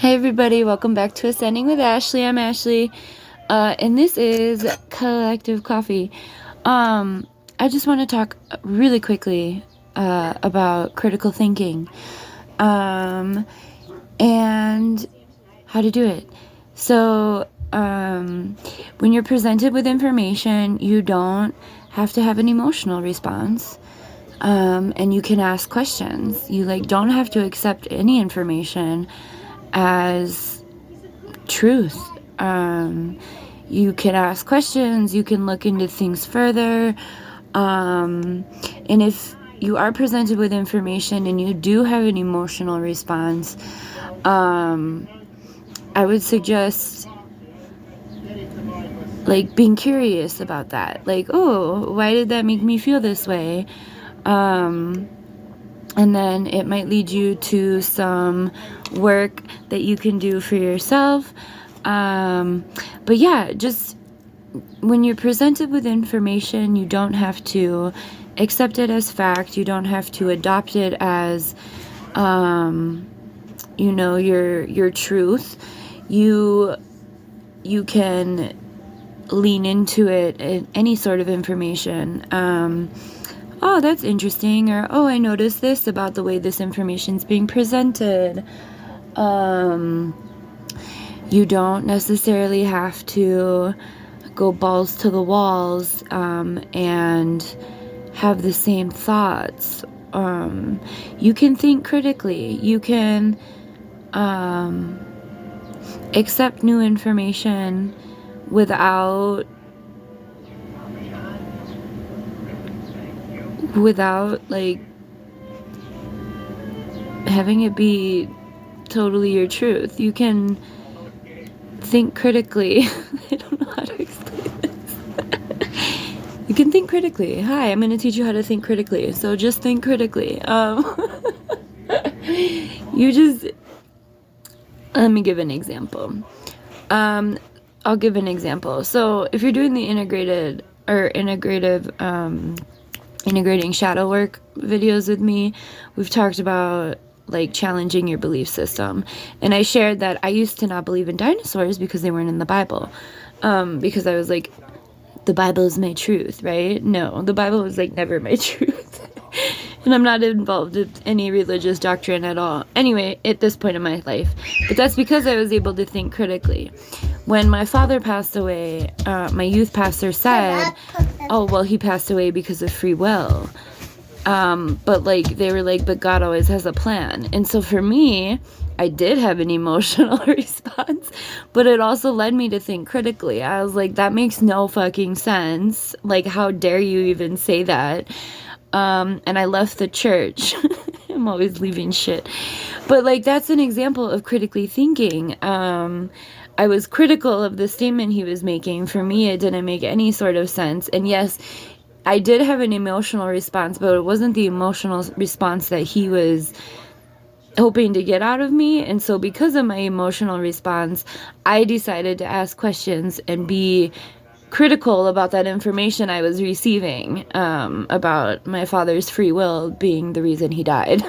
Hey everybody, welcome back to Ascending with Ashley. I'm Ashley, and this is Collective Coffee. I just want to talk really quickly about critical thinking and how to do it. So when you're presented with information, you don't have to have an emotional response. And you can ask questions. You don't have to accept any information as truth. You can ask questions, you can look into things further, and if you are presented with information and you do have an emotional response, I would suggest being curious about that. Oh, why did that make me feel this way? And then it might lead you to some work that you can do for yourself. But yeah, just when you're presented with information, you don't have to accept it as fact. You don't have to adopt it as, your truth. You can lean into it in any sort of information. Oh, that's interesting, or oh, I noticed this about the way this information's being presented. You don't necessarily have to go balls to the walls and have the same thoughts. You can think critically. You can accept new information without having it be totally your truth. You can think critically. I don't know how to explain this. You can think critically. Hi, I'm going to teach you how to think critically. So just think critically. Let me give an example. I'll give an example. So if you're doing the integrating shadow work videos with me, we've talked about challenging your belief system. And I shared that I used to not believe in dinosaurs because they weren't in the Bible. Because I was like, the Bible is my truth, right? No, the Bible was never my truth. And I'm not involved in any religious doctrine at all. Anyway, at this point in my life. But that's because I was able to think critically. When my father passed away, my youth pastor said, oh, well, he passed away because of free will. But they were but God always has a plan. And so for me, I did have an emotional response, but it also led me to think critically. I was like, that makes no fucking sense. How dare you even say that? And I left the church. I'm always leaving shit. But that's an example of critically thinking. I was critical of the statement he was making. For me, it didn't make any sort of sense. And yes, I did have an emotional response, but it wasn't the emotional response that he was hoping to get out of me. And so because of my emotional response, I decided to ask questions and be critical about that information I was receiving, about my father's free will being the reason he died.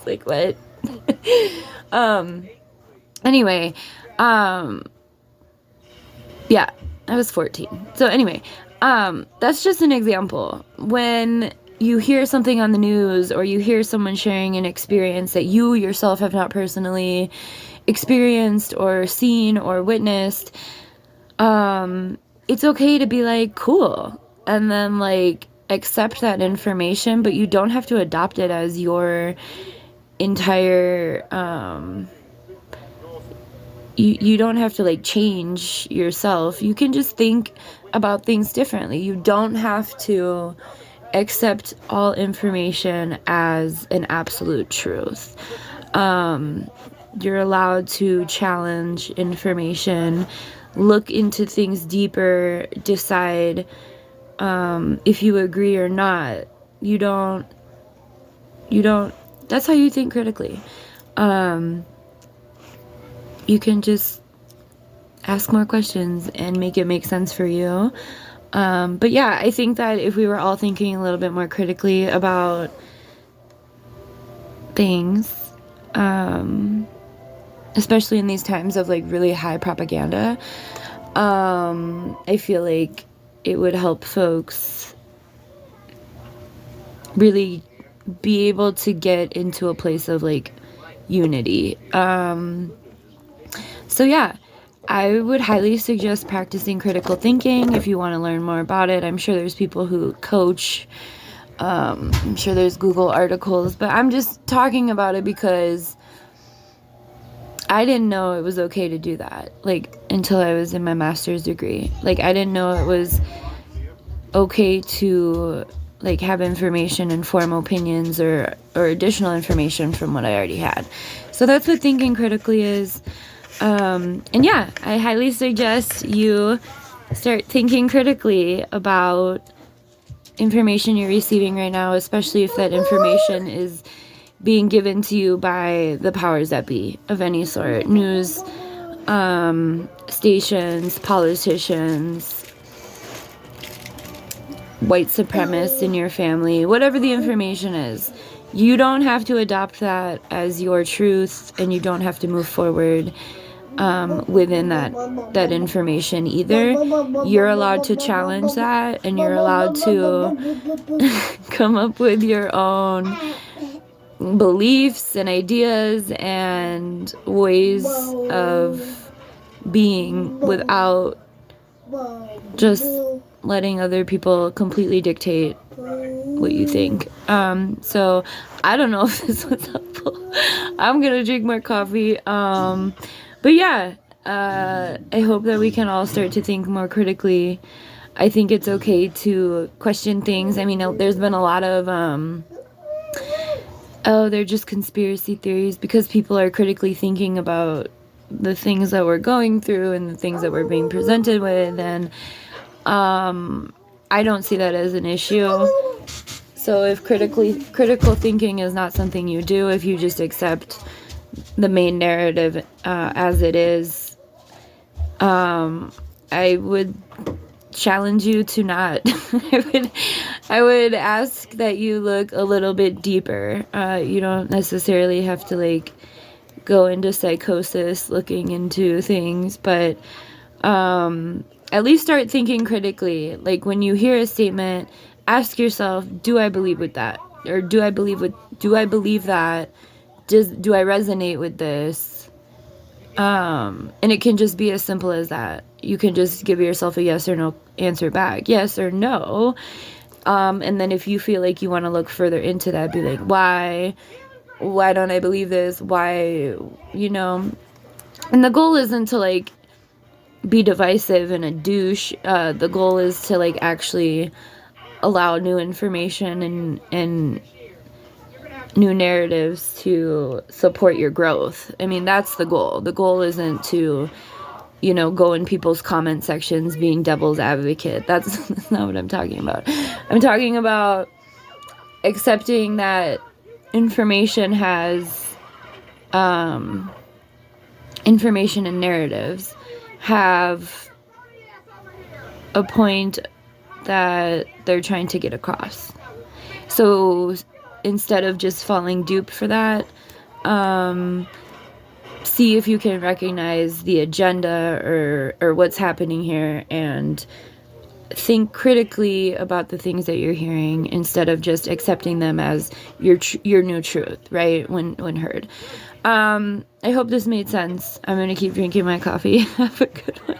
It's what? Anyway, yeah, I was 14. So anyway, that's just an example. When you hear something on the news or you hear someone sharing an experience that you yourself have not personally experienced or seen or witnessed, it's okay to be cool, and then accept that information, but you don't have to adopt it as your entire, you don't have to change yourself. You can just think about things differently. You don't have to accept all information as an absolute truth. You're allowed to challenge information, look into things deeper, decide if you agree or not. You don't, that's how you think critically. You can just ask more questions and make it make sense for you. But yeah, I think that if we were all thinking a little bit more critically about things, especially in these times of like really high propaganda. I feel like it would help folks really be able to get into a place of like unity. So yeah, I would highly suggest practicing critical thinking if you want to learn more about it. I'm sure there's people who coach. I'm sure there's Google articles, but I'm just talking about it because I didn't know it was okay to do that, like, until I was in my master's degree. Like, I didn't know it was okay to, like, have information and form opinions or additional information from what I already had. So that's what thinking critically is. And yeah, I highly suggest you start thinking critically about information you're receiving right now, especially if that information is being given to you by the powers that be of any sort. News stations, politicians, white supremacists in your family, whatever the information is. You don't have to adopt that as your truth, and you don't have to move forward within that information either. You're allowed to challenge that, and you're allowed to come up with your own beliefs and ideas and ways of being without just letting other people completely dictate what you think. So I don't know if this was helpful. I'm gonna drink more coffee. But yeah, I hope that we can all start to think more critically. I think it's okay to question things. I mean, there's been a lot of they're just conspiracy theories, because people are critically thinking about the things that we're going through and the things that we're being presented with, and I don't see that as an issue. So if critical thinking is not something you do, if you just accept the main narrative as it is, I would challenge you to not. I would ask that you look a little bit deeper. You don't necessarily have to like go into psychosis looking into things, but at least start thinking critically. Like, when you hear a statement, ask yourself, do I believe with that? Or do I believe that? Do I resonate with this? And it can just be as simple as that. You can just give yourself a yes or no answer back. Yes or no. And then if you feel like you want to look further into that, be like, why don't I believe this? Why, and the goal isn't to like be divisive and a douche. The goal is to like actually allow new information and new narratives to support your growth. I mean, that's the goal. The goal isn't to, go in people's comment sections being devil's advocate. That's not what I'm talking about. I'm talking about accepting that information and narratives have a point that they're trying to get across. So instead of just falling dupe for that, see if you can recognize the agenda or what's happening here, and think critically about the things that you're hearing instead of just accepting them as your new truth, right? When heard. I hope this made sense. I'm gonna keep drinking my coffee. Have a good one.